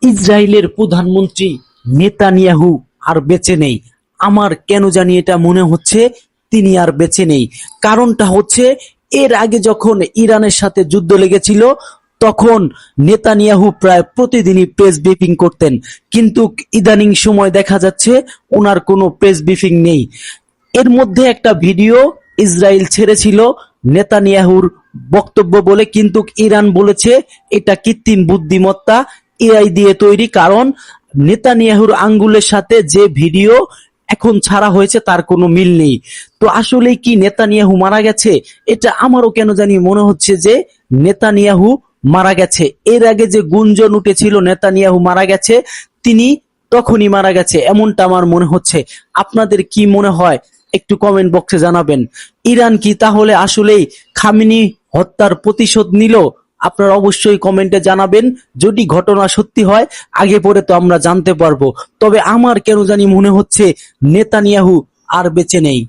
ইসরায়েলের প্রধানমন্ত্রী নেতানিয়াহু আর বেঁচে নেই। আমার কেন জানি এটা মনে হচ্ছে তিনি আর বেঁচে নেই। কারণটা হচ্ছে, এর আগে যখন ইরানের সাথে যুদ্ধ লেগেছিল তখন নেতানিয়াহু প্রায় প্রতিদিনই প্রেস ব্রিফিং করতেন, কিন্তু ইদানিং সময় দেখা যাচ্ছে ওনার কোনো প্রেস ব্রিফিং নেই। এর মধ্যে একটা ভিডিও ইসরায়েল ছেড়েছিল নেতানিয়াহুর বক্তব্য বলে, কিন্তু ইরান বলেছে এটা কৃত্রিম বুদ্ধিমত্তা, এআই দিয়ে তৈরি। কারণ নেতানিয়াহুর আঙ্গুলের সাথে যে ভিডিও এখন ছাড়া হয়েছে তার কোনো মিল নেই। তো আসলে কি নেতানিয়াহু মারা গেছে? এটা আমারও কেন জানি মনে হচ্ছে যে নেতানিয়াহু মারা গেছে। এর আগে যে গুঞ্জন উঠেছিল নেতানিয়াহু মারা গেছে, তিনি তখনই মারা গেছে এমনটা আমার মনে হচ্ছে। আপনাদের কি মনে হয় একটু কমেন্ট বক্সে জানাবেন। ইরান কি তাহলে আসলেই খামেনি হত্যার প্রতিশোধ নিল? আপনারা অবশ্যই কমেন্টে জানাবেন। যদি ঘটনা সত্যি হয় আগে পরে তো আমরা জানতে পারবো। তবে আমার কেন জানি মনে হচ্ছে নেতানিয়াহু আর বেঁচে নেই।